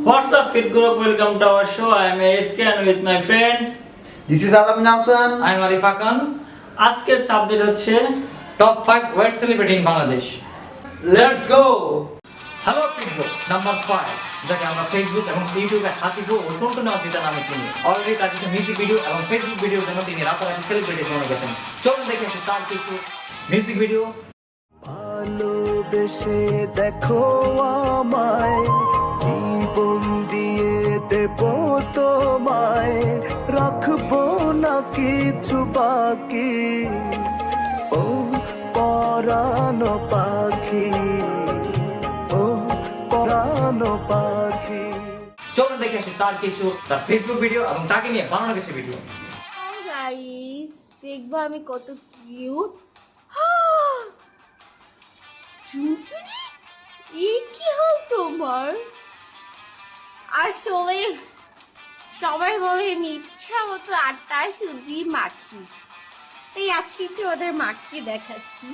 What's up, Fit Group? Welcome to our show. I am ASK and with my friends. This is Alam Nasan. I am Arif Akan. আজকের subject হচ্ছে top 5 weight celebrity in Bangladesh. Let's go. Hello fit group number 5, যাকে আমরা Facebook এবং ইউটিউবে হাতিবু ও টুনটুনি অদিতা নামে চিনি। Already তার কিছু মিউজিক ভিডিও এবং ফেসবুক ভিডিওর জন্য তিনি রাতারাতি সেলিব্রিটি হয়ে গেছেন। চলুন দেখে আসি তার কিছু মিউজিক ভিডিও। ভালোবেসে দেখো আমায়, জীবন দিয়ে দেব তোমায়, রাখবো না কিছু বাকি, ও পরানো পাখি, ও পরানো পাখি। চলুন দেখে আসি তার কিছু তার ফেসবুক ভিডিও এবং তাকে নিয়ে বানানো কিছু ভিডিও। হাই গাইস, দেখবা আমি কত কিউট। টুনটুনি, এই কি হল তোমার? আসলে সবাই বলে আমি ইচ্ছা মতো আটা সুজি মাখি, তাই আজকে একটু ওদের মাখিয়ে দেখাচ্ছি।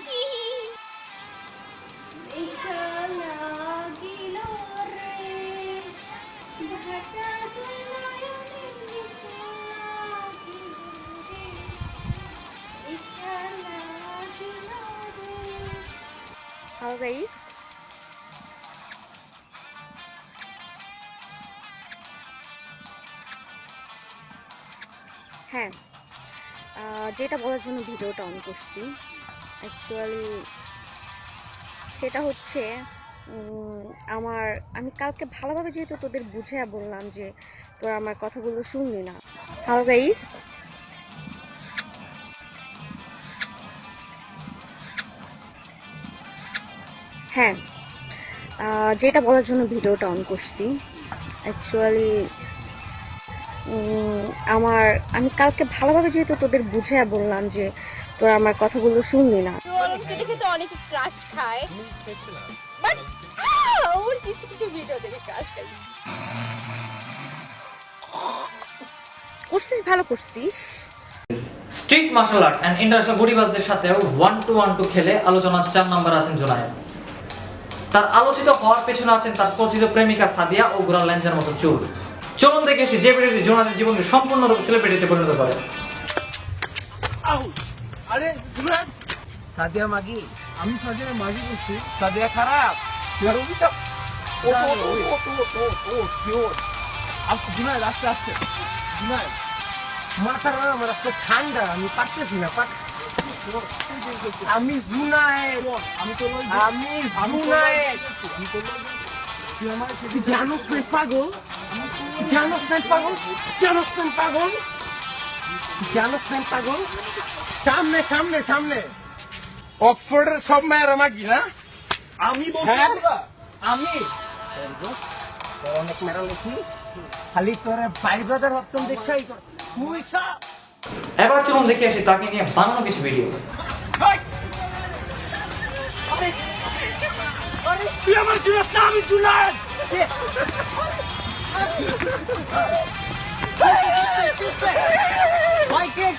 Hello guys, হ্যাঁ, যেটা বলার জন্য ভিডিওটা অন করছি অ্যাকচুয়ালি সেটা হচ্ছে আমি কালকে ভালোভাবে যেহেতু তোদের বুঝিয়ে বললাম যে তোরা আমার কথাগুলো শুনলি না। হ্যালো গাইস, হ্যাঁ, যেটা বলার জন্য ভিডিওটা অন করছি অ্যাকচুয়ালি আমি কালকে ভালোভাবে যেহেতু তোদের বুঝিয়ে বললাম যে তোরা আমার কথাগুলো শুনলি না। খেতে খেতে অনেকে ক্রাশ খায়, বাট ওর কিছু কিছু ভিডিও দেখে ক্রাশ খাই। করছিস, ভালো করছিস। Street martial art and international গুডিবাজদের সাথেও 1-2 খেলে আলোচনার 4 নম্বর আছেন জোনায়েদ। তার আলোচিত হওয়ার পেছনে আছেন তার কথিত প্রেমিকা সাদিয়া ও গোরাল ল্যান্সের মতো চুল। চলুন দেখে এসে যে ভিডিওটি জোনায়েদের জীবনকে সম্পূর্ণরূপে সেলিব্রিটিতে পরিণত করে। আরে জুনায়েদ, সাদিয়া মাগি, আমি সাদিয়া মাগি বলছি। সাদিয়া খারাপ, আর ওটা ও কিউট। আস্তে জুনায়েদ, আস্তে আস্তে জুনায়েদ, মাথার আমার আজকে ঠান্ডা, আমি পারতেছি না। আমি জুনায়েদ, আমি জুনায়েদ, জানোস না পাগল, জানোস না পাগল, জানোস না পাগল, জানোস না পাগল। সামনে সামনে সামনে অক্সফোর্ডের সব মায়ের আমাকে না, আমি আমি অনেক মেরা লেখি, খালি তোরে ভাই ব্রাদার হত্যম দেখাই তুই সব। এবার চলুন দেখে আসি তাকে নিয়ে বানানো কিছু ভিডিও। তুই আমার জুনায়েদ না, আমি জুনায়েদ।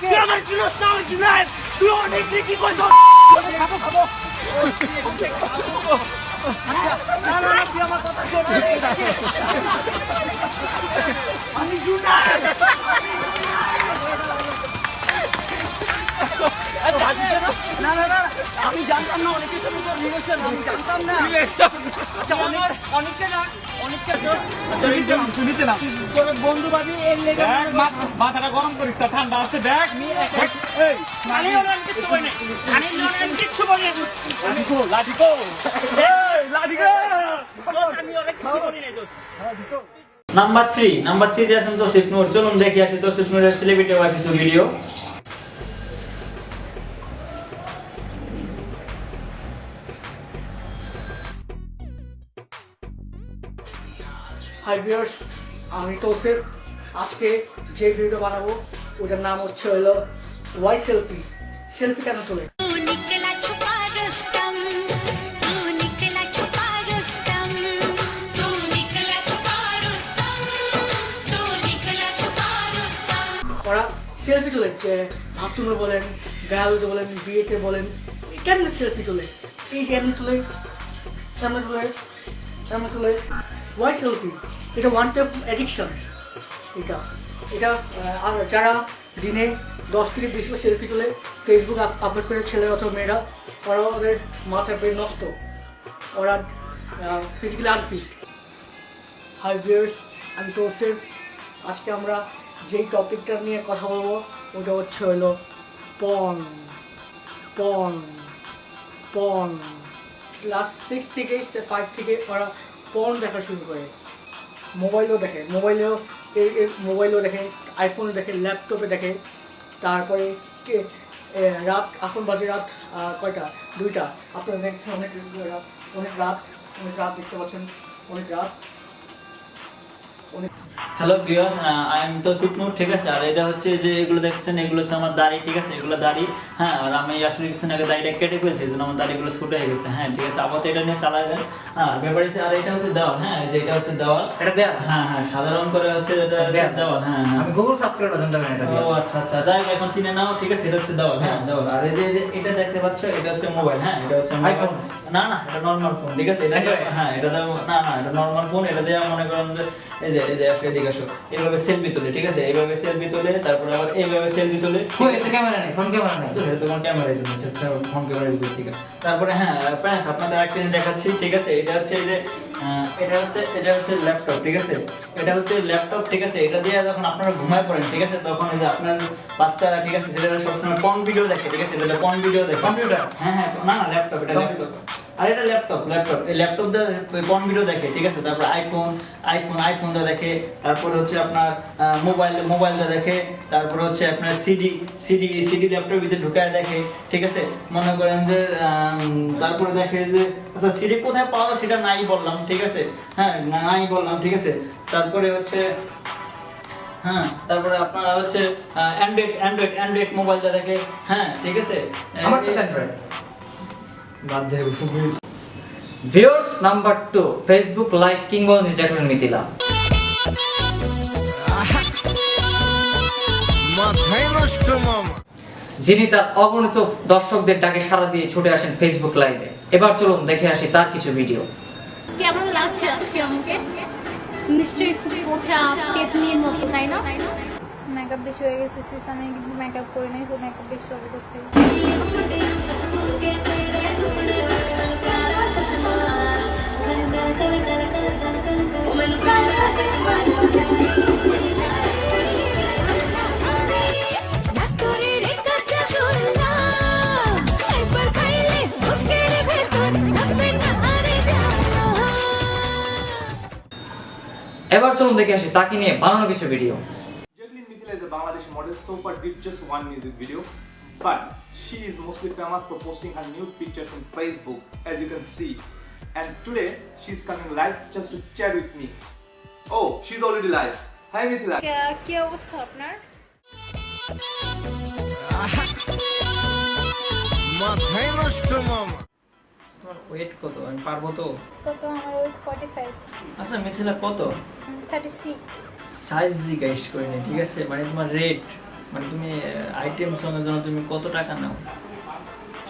তুই আমার জুনায়েদ না, আমি জুনায়েদ। তুই অনেক কি করছ? খাবো খাবো। আচ্ছা, না না না, তুই আমার কথা শোন। আমি জুনায়েদ। না না না, আমি জানতাম না অনেকের সাথে তোর রিলেশন, আমি জানতাম না। আচ্ছা, অনেকটা না, অনেকটা শুনিতে না তোর বন্ধু বাদি এর লেগে মাথাটা গরম করিস না, ঠান্ডা আছে। দেখ নি এই মানে ওরা কিছু বলে না, আমি নন কিছু বলে না। লাঠিকো লাঠিকো, এই লাঠিকো, আমি ওরা কিছু বলি না। দোস্ত লাঠিকো। নাম্বার 3 দিয়ে আছেন তৌসিফ নূর। চলুন দেখে আসি তৌসিফ নূরের সেলিব্রিটি হওয়ার কিছু ভিডিও। হাই ভিউয়ার্স, আমি তৌসিফ। আজকে যে ভিডিও বানাবো ওটার নাম হচ্ছে হলো ওয়াই সেলফি। সেলফি কেন তোলে? ওরা সেলফি তোলে, যে বাথরুমে বলেন, গায়ালুতে বলেন, বিয়েতে বলেন, কেমনে সেলফি তোলে? এই কেমনে তোলে, কেমনে তোলে, কেমনে তোলে? Why selfie? এটা ওয়ান টাইপ অ্যাডিকশন। এটা এটা আর যারা দিনে 10 থেকে 20 সেলফি তুলে ফেসবুক আপলোড করে ছেলে অথবা মেয়েরা, ওরা ওদের মাথার ব্রেন নষ্ট, ওরা ফিজিক্যালি আনফিট। হাই ভিউয়ার্স, আমি তোসেফ। আজকে আমরা যেই টপিকটা নিয়ে কথা বলবো ওটা হচ্ছে হলো পর্ন। পর্ন পর্ন ক্লাস 6 থেকে 5 থেকে ওরা পর্ন দেখা শুরু করে। মোবাইলও দেখে, মোবাইলও দেখে, আইফোন দেখে, ল্যাপটপে দেখে। তারপরে রাত, এখন বাজে রাত কয়টা, 2টা। আপনারা দেখছেন অনেক রাত দেখতে পাচ্ছেন, অনেক রাত। হ্যালো ভিউয়ার্স, আমি তো সিপনুর, ঠিক আছে। আর এটা হচ্ছে যে এগুলো দেখছেন, এগুলো হচ্ছে আমার দাড়ি, ঠিক আছে। এগুলো দাড়ি, হ্যাঁ। আর আমি আসলে কিছু আগে দাড়িটা কেটে ফেলছি, এই জন্য আমার দাড়িগুলো ছোট হয়ে গেছে, হ্যাঁ, ঠিক আছে। আপাতত এটা নিয়ে চালা যায়। ব্যাপার হচ্ছে, আর এটা হচ্ছে দেওয়াল, হ্যাঁ, যে এটা হচ্ছে দেওয়াল, এটা দেয়া? হ্যাঁ হ্যাঁ, সাধারণ করে হচ্ছে এটা দেওয়াল, হ্যাঁ হ্যাঁ। আমি গুগল সার্চ করে জানতে পারি এটা। ও আচ্ছা আচ্ছা, যাই হোক, এখন চিনে নাও, ঠিক আছে। এটা হচ্ছে দেওয়াল, হ্যাঁ, দেওয়াল। আর এই যে এটা দেখতে পাচ্ছ, এটা হচ্ছে মোবাইল, হ্যাঁ, এটা হচ্ছে আইফোন। না না, এটা নরমাল ফোন, ঠিক আছে। এটা হ্যাঁ, এটা না না, এটা নরমাল ফোন। এটা দিয়ে মনে করেন যে এই যে আসলে এদিকে আসো, এইভাবে সেলফি তোলে, ঠিক আছে। এইভাবে সেলফি তোলে, তারপরে আবার এইভাবে সেলফি তোলে। কই এটা ক্যামেরা নেই, ফোন ক্যামেরা নেই। এটা তোমার ক্যামেরার জন্য, ফোন ক্যামেরার দিক থেকে। তারপরে হ্যাঁ ফ্রেন্ডস, আপনাদের একটা জিনিস দেখাচ্ছি, ঠিক আছে। এটা হচ্ছে এই যে এটা হচ্ছে ল্যাপটপ, ঠিক আছে। এটা হচ্ছে ল্যাপটপ, ঠিক আছে। এটা দিয়ে যখন আপনারা ঘুমায় পড়েন, ঠিক আছে, তখন এই যে আপনার বাচ্চারা, ঠিক আছে, সেটা সবসময় পর্ন ভিডিও দেখে, ঠিক আছে। এটা পর্ন ভিডিও দেখে। কম্পিউটার? হ্যাঁ হ্যাঁ, না না, ল্যাপটপ, এটা ল্যাপটপ। আর এটা ল্যাপটপ, এই ল্যাপটপ দিয়ে পর্ন ভিডিও দেখে, ঠিক আছে। তারপর আইফোন দিয়ে দেখে। তারপরে হচ্ছে আপনার মোবাইল দিয়ে দেখে। তারপরে হচ্ছে আপনার সিডি ল্যাপটপের ভিতরে ঢুকায় দেখে, ঠিক আছে। মনে করেন যে তারপরে দেখে যে আচ্ছা সিডি কোথায় পাওয়া যায় সেটা নাই বললাম, ঠিক আছে, হ্যাঁ, নাই বললাম, ঠিক আছে। তারপরে হচ্ছে হ্যাঁ, তারপরে আপনার হচ্ছে অ্যান্ড্রয়েড মোবাইল দিয়ে দেখে, হ্যাঁ, ঠিক আছে। আমার তো অ্যান্ড্রয়েড বাদ দে। ভিউয়ার্স নাম্বার 2, ফেসবুক লাইক কিংবদন্তি জ্যাকলিন মিথিলা। মাথায় নষ্ট মামা। যিনি তার অগণিত দর্শকদের ডাকে সাড়া দিয়ে ছুটে আসেন ফেসবুক লাইভে। এবার চলুন দেখে আসি তার কিছু ভিডিও। কেমন লাগছে আজকে আমাকে? নিশ্চয়ই খুব পোচা পেতনির মতো, তাই না? মেকআপ বেশি হয়ে গেছে sis, আমি কিন্তু মেকআপ করি নাই, তো মেকআপ বেশি হবে করছি। এবার চলুন দেখে আসি তাকে নিয়ে বানানো কিছু video. Jacqueline Mithila is a Bangladeshi model. So far did just one music video, but she is mostly famous for posting her nude pictures on Facebook, as you can see. And today she's coming live just to chat with me. Oh, she's already live. Hi Mithila. কি অবস্থা আপনার? মাথায় নষ্ট মামা। তোমার wait কত? আমি পারবো তো? কত? আমার ওয়েট 45, আচ্ছা মিথিলা কত? 36। সাইজ জিজ্ঞেস করি না, ঠিক আছে। মানে তোমার রেট, মানে তুমি আইটেম সঙ্গের জন্য তুমি কত টাকা নাও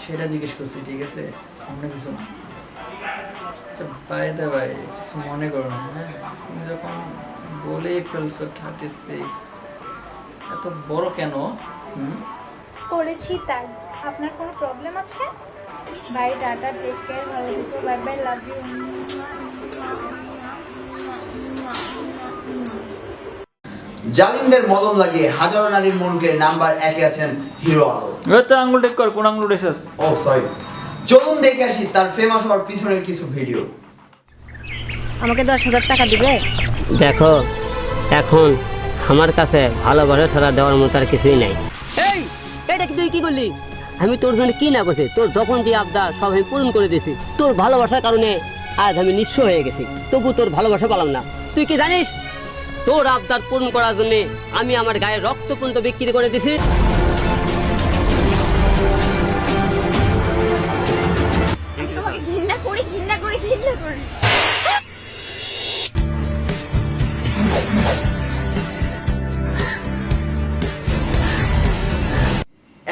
সেটা জিজ্ঞেস করছি, ঠিক আছে, অন্য কিছু না। আচ্ছা বাইরে ভাই, কিছু মনে করো না, হ্যাঁ। তুমি যখন বলেই ফেলছো 36, এত বড় কেন? করেছি তাই। আপনার কোনো প্রবলেম আছে? বাই, টাটা, টেক কেয়ার, ভালো থেকো, বাই বাই, লাভ ইউ। জালিমদের মলম লাগিয়ে হাজারো নারীর মনকে নাম্বার 1-এ আছেন হিরো আলম। তো আঙুল টেক কর, কোন আঙুল রেসাস? ও সরি, চলুন দেখে আসি তার ফেমাস হওয়ার পিছনের কিছু ভিডিও। আমাকে 10,000 টাকা দিবে? দেখো, এখন আমার কাছে ভালোবাসা ছাড়া দেওয়ার মতো আর কিছুই নাই। এই, এটা কি তুই কি করলি? আমি তোর জন্য কি না করছি? তোর যখন যে আবদার সব আমি পূরণ করে দিয়েছি। তোর ভালোবাসার কারণে আজ আমি নিঃস্ব হয়ে গেছি, তবু তোর ভালোবাসা পেলাম না। তুই কি জানিস, তোর আবদার পূরণ করার জন্য আমি আমার গায়ে রক্ত পর্যন্ত বিক্রি করে দিছি। তোমাকে ঘৃণা করি।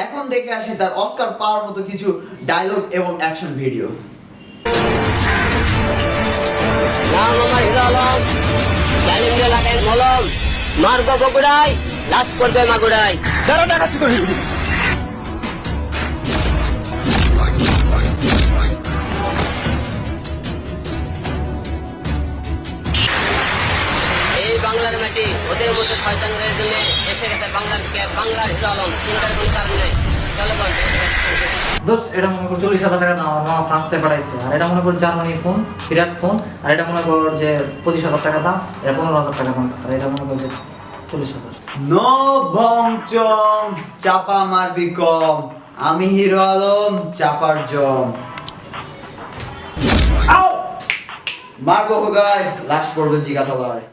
এখন দেখে আসি তার অস্কার পাওয়ার মতো কিছু ডায়লগ এবং অ্যাকশন ভিডিও। নাম আমার হিরো আলম, চ্যালেঞ্জে লাগাই মলম, মারবো বগুড়াই, লাশ করবে মাগুড়াই। এই বাংলার মাটি ওদের মতো শয়তানদের জন্য এসে গেছে বাংলার বাংলার হিরো আলম, চিন্তার কোনো কারণ নেই। চলো বল। দোস্ত এটা মনে কর 40,000 টাকা দাম আমার মামা ফ্রান্সে পাঠাইছে, আর এটা মনে কর জার্মানি ফোন, বিরাট ফোন, আর এটা মনে কর যে 25,000 টাকা দাম, এটা 15,000 টাকা দাম, আর এটা মনে কর যে 40,000। নো ভং চং, চাপা মারবি কম, আমি হিরো আলম, চাপার জম। মারবো গায়, লাশ পড়বে জিগা তলায়।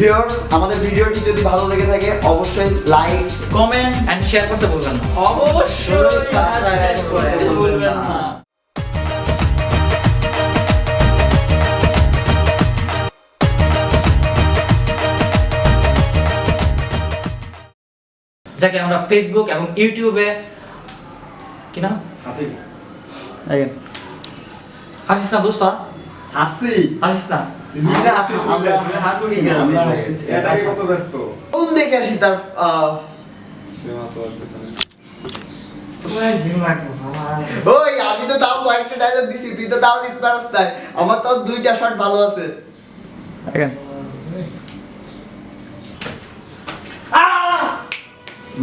ভিউয়ার্স, আমাদের ভিডিওটি যদি ভালো লেগে থাকে অবশ্যই লাইক, কমেন্ট এন্ড শেয়ার করতে ভুলবেন না। অবশ্যই সাবস্ক্রাইব করতে ভুলবেন না। যাকে আমরা ফেসবুক এবং ইউটিউবে কি না হাসিস না দোস্ত, হাসিস না। কোন দেখে আসি তার ওই আমি তো তাও কয়েকটা ডায়লগ দিছি, তুই তো তাও দিতে পারস না। আমার তো 2টা শট ভালো আছে।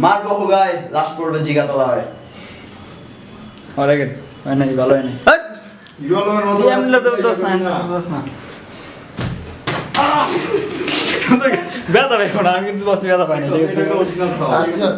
মারবো গায়, লাশ পড়বে জিগা তলায়। ভালো হয় নাই। ব্যথা পাই না, আমি কিন্তু ব্যথা পাই না। আচ্ছা